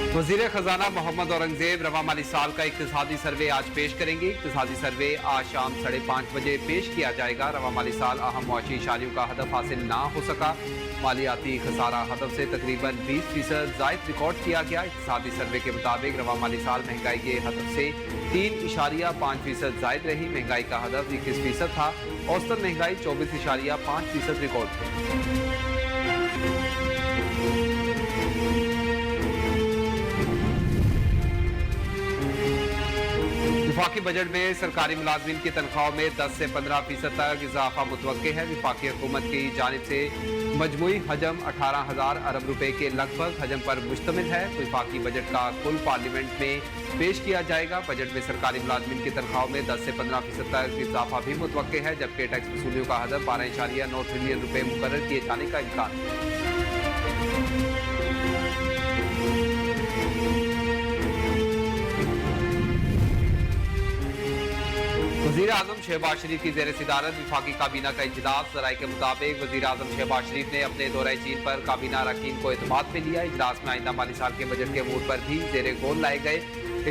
वजीर खजाना मोहम्मद औरंगजेब रवा माली साल का इक्तिसादी सर्वे आज पेश करेंगे। इक्तिसादी सर्वे आज शाम 5:30 बजे पेश किया जाएगा। रवा माली साल अहम मुआशी इशारियों का हदफ हासिल ना हो सका। मालियाती खसारा हदफ से तकरीबन 20% जायद रिकॉर्ड किया गया। इक्तिसादी सर्वे के मुताबिक रवा माली साल महंगाई के हदफ से 3.5% जायद रही। महंगाई का हदफ 21% था। औसतन महंगाई 24.5% रिकॉर्ड हुई। विफाकी बजट में सरकारी मुलाजमीन की तनख्वाहों में 10 से 15% तक इजाफा मुतवक्के है। विफाकी हुकूमत की जानिब से मजमूई हजम 18,000 अरब रुपए के लगभग हजम पर मुश्तमिल है। विफाकी बजट का कुल पार्लियामेंट में पेश किया जाएगा। बजट में सरकारी मुलाजमीन की तनख्वाहों में 10 से 15% तक इजाफा भी मुतवक्के है, जबकि टैक्स वसूलियों का हदफ 12.9 ट्रिलियन रुपए मुकर्रर किए जाने का इम्कान है। वज़ीर आज़म शहबाज शरीफ की ज़ेर सिदारत विफाकी काबीना का इजलास। ज़राए के मुताबिक वज़ीर आज़म शहबाज शरीफ ने अपने दौरे चीन पर काबीना अरकान को एतमाद में लिया। इजलास में आइंदा माली साल के बजट के अमूर पर भी ज़ेर गौर लाए गए।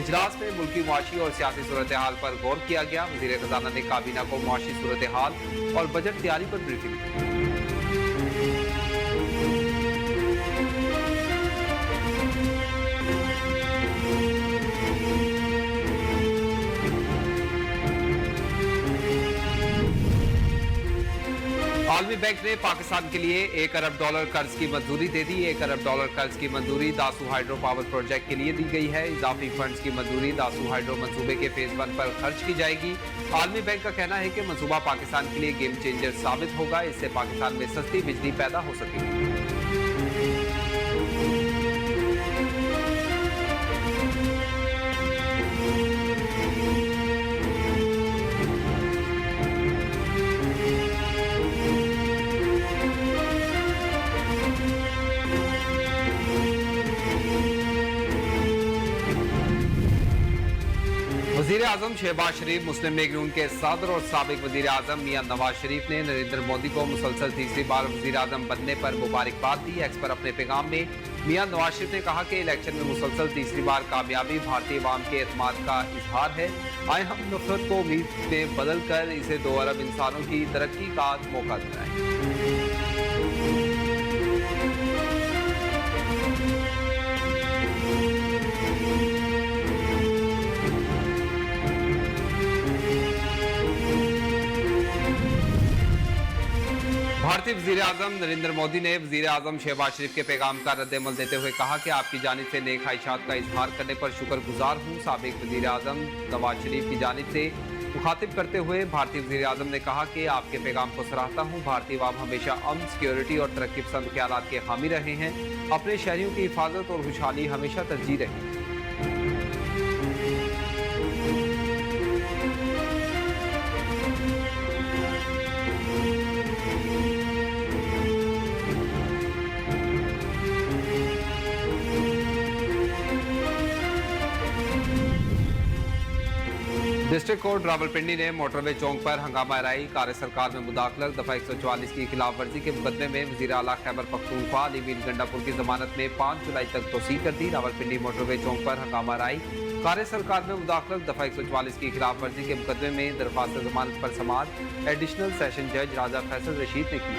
इजलास में मुल्की मुआशी और सियासी सूरत हाल पर गौर किया गया। वज़ीर खजाना ने काबीना को मुआशी सूरत हाल और बजट तैयारी पर ब्रीफिंग दी। आलमी बैंक ने पाकिस्तान के लिए $1 अरब कर्ज की मंजूरी दे दी। $1 अरब कर्ज की मंजूरी दासू हाइड्रो पावर प्रोजेक्ट के लिए दी गई है। इजाफी फंड्स की मंजूरी दासू हाइड्रो मंसूबे के फेज 1 पर खर्च की जाएगी। आलमी बैंक का कहना है कि मंसूबा पाकिस्तान के लिए गेम चेंजर साबित होगा। इससे पाकिस्तान में सस्ती बिजली पैदा हो सकेगी। वज़ीर आज़म शहबाज शरीफ मुस्लिम लीग नून के सदर और साबिक वज़ीर आज़म मियां नवाज शरीफ ने नरेंद्र मोदी को मुसलसल तीसरी बार वज़ीर आज़म बनने पर मुबारकबाद दी। एक्स पर अपने पैगाम में मियां नवाज शरीफ ने कहा कि इलेक्शन में मुसलसल तीसरी बार कामयाबी भारतीय अवाम के एतमाद का इजहार है। आए हम नफरत को उम्मीद में बदल कर इसे 2 अरब इंसानों की तरक्की का मौका दिलाएं। भारतीय वज़ीर आज़म नरेंद्र मोदी ने वज़ीर आज़म शहबाज शरीफ के पैगाम का रद्द-ए-अमल देते हुए कहा कि आपकी जानिब से नेक ख्वाहिशात का इजहार करने पर शुक्रगुजार हूँ। साबिक वज़ीर आज़म नवाज शरीफ की जानिब से मुखातिब करते हुए भारतीय वज़ीर आज़म ने कहा कि आपके पैगाम को सराहता हूँ। भारतीय अवाम हमेशा अमन, सिक्योरिटी और तरक्की पसंद ख्यालात के हामी रहे हैं। अपने शहरियों की हिफाजत और खुशहाली हमेशा तरजीह रही। डिस्ट्रिक्ट कोर्ट रावलपिंडी ने मोटरवे चौक पर हंगामा आराई, कार्य सरकार में मुदाखलत, दफा 144 की खिलाफ वर्जी के मुकदमे में वज़ीर आला खैबर पख्तूनख्वा अली मीर गंडापुर की जमानत में 5 जुलाई तक तोसीह कर दी। रावलपिंडी मोटरवे चौक पर हंगामा आराई, कार्य सरकार में मुदाखलत, दफा 144 की खिलाफ वर्जी के मुकदमे में दरख्वास्त जमानत पर समाअत एडिशनल सेशन जज राजा फैसल रशीद ने की।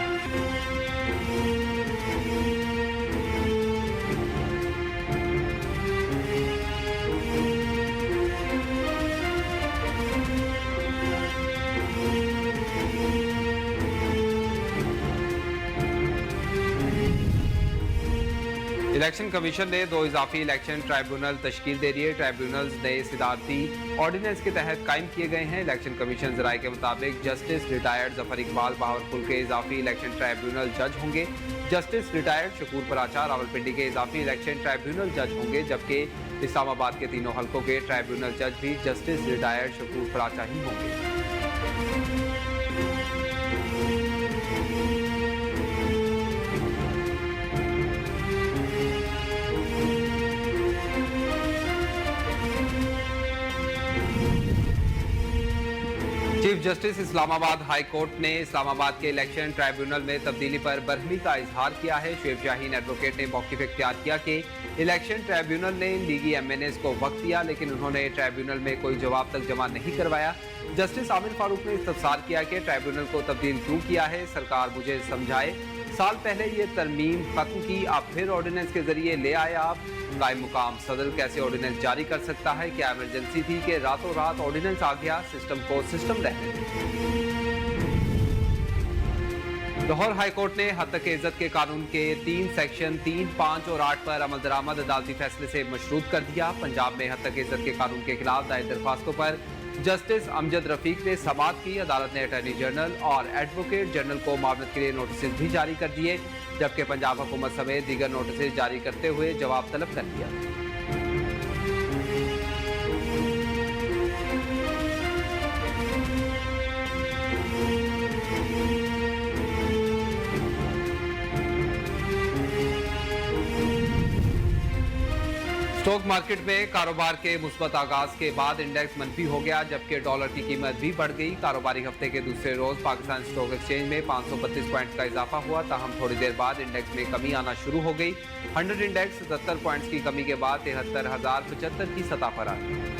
इलेक्शन कमीशन ने 2 इजाफी इलेक्शन ट्राइब्यूनल तश्कील दे दिए। ट्राइब्यूनल्स नए सिदारती ऑर्डिनेंस के तहत कायम किए गए हैं। इलेक्शन कमीशन ज़राए के मुताबिक जस्टिस रिटायर्ड जफर इकबाल बहावलपुर के इजाफी इलेक्शन ट्राइब्यूनल जज होंगे। जस्टिस रिटायर्ड शकूर पराचा रावलपिंडी के इजाफी इलेक्शन ट्राइब्यूनल जज होंगे, जबकि इस्लामाबाद के तीनों हल्कों के ट्राइब्यूनल जज भी जस्टिस रिटायर्ड शकूर पराचा ही होंगे। Chief chief justice Islamabad high court ने इस्लामाबाद के इलेक्शन ट्राइब्यूनल में तब्दीली पर बरहमी का इजहार किया है। शुएब शाहीन एडवोकेट ने मौक़िफ़ इख्तियार किया कि इलेक्शन ट्राइब्यूनल ने लीगी MNAs को वक्त दिया, लेकिन उन्होंने ट्राइब्यूनल में कोई जवाब तक जमा नहीं करवाया। जस्टिस आमिर फारूक ने इस्तफसार किया कि ट्राइब्यूनल को तब्दील क्यों किया है, सरकार मुझे समझाए। साल पहले ये तरमीम खत्म की, आप फिर ऑर्डिनेंस के जरिए ले आए। आप कायम मुकाम सदर कैसे ऑर्डिनेंस जारी कर सकता है? क्या इमरजेंसी थी कि रातों रात ऑर्डिनेंस आ गया? सिस्टम को सिस्टम रहने दें। लाहौर हाई कोर्ट ने हद तक इज्जत के कानून के 3 सेक्शन 3, 5 और 8 पर अमल दरामद अदालती फैसले से मशरूत कर दिया। पंजाब में हद तक इज्जत के कानून के खिलाफ दायर दरख्वास्तों पर जस्टिस अमजद रफीक ने समाअत की। अदालत ने अटॉर्नी जनरल और एडवोकेट जनरल को मामलत के लिए नोटिस भी जारी कर दिए, जबकि पंजाब हुकूमत समेत दीगर नोटिस जारी करते हुए जवाब तलब कर दिया। स्टॉक मार्केट में कारोबार के मुस्बत आगाज के बाद इंडेक्स मनफी हो गया, जबकि डॉलर की कीमत भी बढ़ गई। कारोबारी हफ्ते के दूसरे रोज पाकिस्तान स्टॉक एक्सचेंज में 532 पॉइंट्स का इजाफा हुआ, ताहम थोड़ी देर बाद इंडेक्स में कमी आना शुरू हो गई। 100 इंडेक्स 77 पॉइंट्स की कमी के बाद 73,075 की सतह पर आ गई।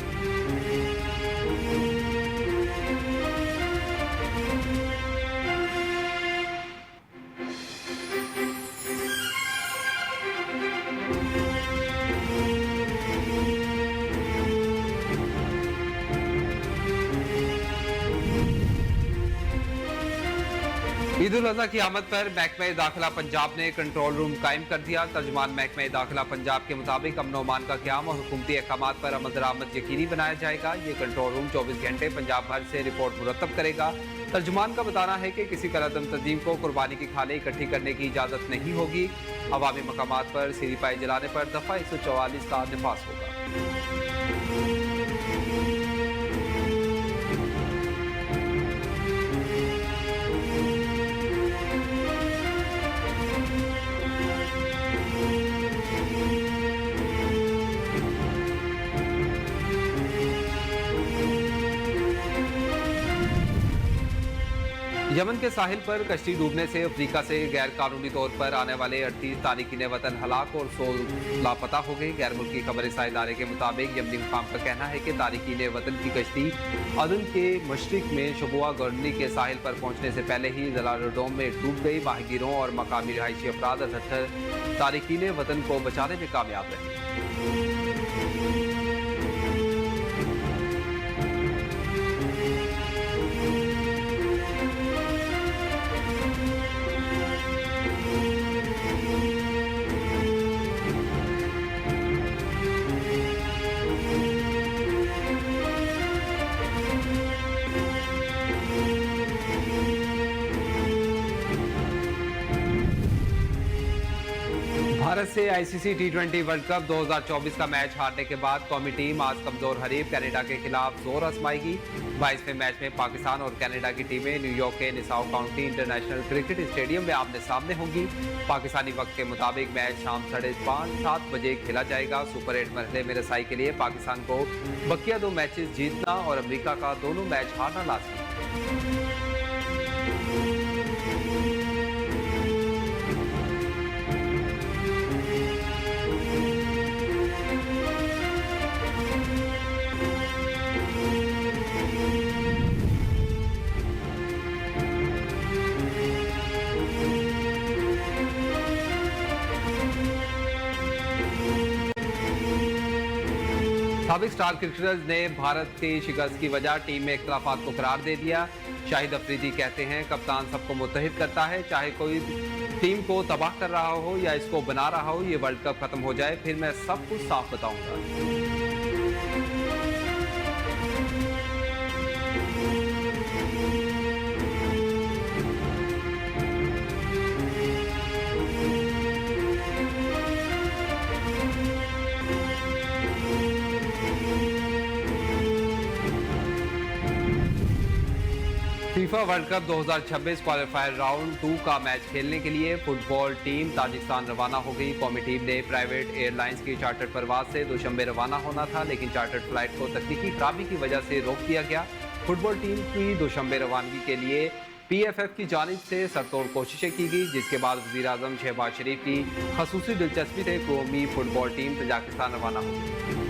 ईद उल अजहा की आमद पर महकमा दाखिला पंजाब ने कंट्रोल रूम कायम कर दिया। तर्जुमान महकमा दाखिला पंजाब के मुताबिक अमन ओमान का क़याम और हुकूमती अहकामात पर अमल दरामद यकीनी बनाया जाएगा। ये कंट्रोल रूम 24 घंटे पंजाब भर से रिपोर्ट मुरतब करेगा। तर्जुमान का बताना है कि किसी करदम तंजीम को कुर्बानी की खालें इकट्ठी करने की इजाज़त नहीं होगी। अवामी मकामात पर सीरी पाए जलाने पर दफ़ा 144 का निफास होगा। यमन के साहिल पर कश्ती डूबने से अफ्रीका से गैर कानूनी तौर पर आने वाले 38 तारिकीन वतन हलाक और 16 लापता हो गए। गैर मुल्की खबर रसाई इदारे के मुताबिक यमनी मुकाम का कहना है कि तारिकीन वतन की कश्ती अदन के मशरिक में शबुआ गर्नी के साहिल पर पहुंचने से पहले ही जलालडोम में डूब गई। माहिगीरों और मकामी रिहायशी अफराद 78 तारिकीन वतन को बचाने में कामयाब रहे। भारत से ICC T20 वर्ल्ड कप 2024 का मैच हारने के बाद कौमी टीम आज कमजोर हरीफ कनाडा के खिलाफ जोर आजमाएगी। 22वें मैच में पाकिस्तान और कनाडा की टीमें न्यूयॉर्क के निसाउ काउंटी इंटरनेशनल क्रिकेट स्टेडियम में आमने सामने होंगी। पाकिस्तानी वक्त के मुताबिक मैच शाम 5:30-7 बजे खेला जाएगा। सुपर 8 मरहले में रसाई के लिए पाकिस्तान को बकिया 2 मैचेस जीतना और अमेरिका का दोनों मैच हारना लाजमी। साबिक स्टार क्रिकेटर्स ने भारत की शिकस्त की वजह टीम में इख्तलाफात को करार दे दिया। शाहिद अफरीदी कहते हैं कप्तान सबको मुत्तहिद करता है, चाहे कोई टीम को तबाह कर रहा हो या इसको बना रहा हो। ये वर्ल्ड कप खत्म हो जाए फिर मैं सब कुछ साफ बताऊंगा। FIFA world cup 2026 qualifier round 2 का मैच खेलने के लिए फुटबॉल टीम ताजिकिस्तान रवाना हो गई। कौमी टीम ने प्राइवेट एयरलाइंस की चार्टर्ड परवाज से दोशंबे रवाना होना था, लेकिन चार्टर्ड फ्लाइट को तकनीकी खराबी की वजह से रोक दिया गया। फुटबॉल टीम की दोशंबे रवानगी के लिए PFF की जानिब से सरतोड़ कोशिशें की गई, जिसके बाद वज़ीर-ए-आज़म शहबाज शरीफ की खसूसी दिलचस्पी से कौमी फुटबॉल टीम तजाकिस्तान रवाना हो गई।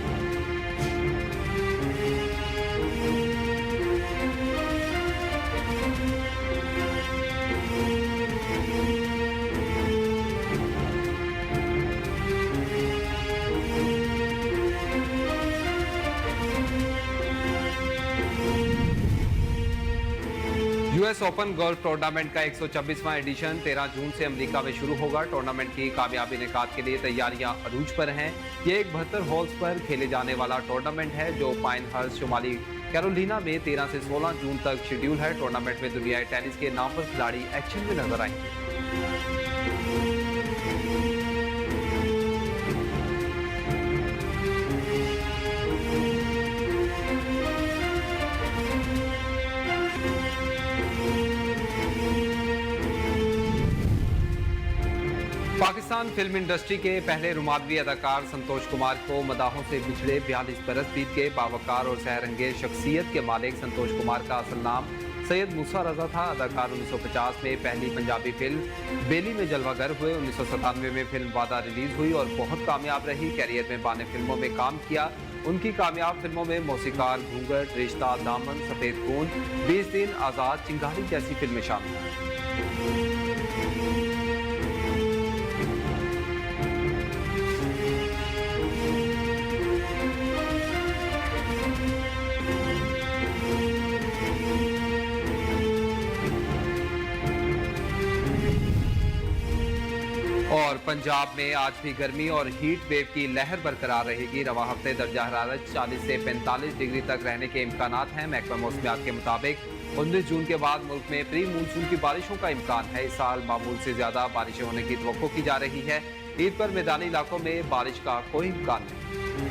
US ओपन गोल्फ टूर्नामेंट का 126वां एडिशन 13 जून से अमेरिका में शुरू होगा। टूर्नामेंट की कामयाबी इनेकाद के लिए तैयारियां अरूज पर हैं। ये एक 72 होल्स पर खेले जाने वाला टूर्नामेंट है जो पाइनहर्स्ट शुमाली कैरोलिना में 13 से 16 जून तक शेड्यूल है। टूर्नामेंट में दुनियाई टेनिस के नामवर खिलाड़ी एक्शन में नजर आएंगे। पाकिस्तान फिल्म इंडस्ट्री के पहले रुमालवी अदाकार संतोष कुमार को मदाहों से बिछड़े 42 बरस बीत के बावकार और सहरंगेज शख्सियत के मालिक संतोष कुमार का असल नाम सैयद मूसा रजा था। अदाकार 1950 में पहली पंजाबी फिल्म बेली में जलवागर हुए। 1997 में फिल्म वादा रिलीज हुई और बहुत कामयाब रही। कैरियर में बाने फिल्मों में काम किया। उनकी कामयाब फिल्मों में मौसीकार, घूंघट, रिश्ता, दामन, सफेद खून, 20 दिन, आजाद, चिंगारी जैसी फिल्में शामिल हैं। और पंजाब में आज भी गर्मी और हीट वेव की लहर बरकरार रहेगी। रवा हफ्ते दर्जा हरारत 40 से 45 डिग्री तक रहने के इम्कानात हैं। महकमा मौसमियात के मुताबिक 19 जून के बाद मुल्क में प्री मानसून की बारिशों का इम्कान है। इस साल मामूल से ज्यादा बारिशें होने की तवक्को की जा रही है। ईद पर मैदानी इलाकों में बारिश का कोई इम्कान नहीं।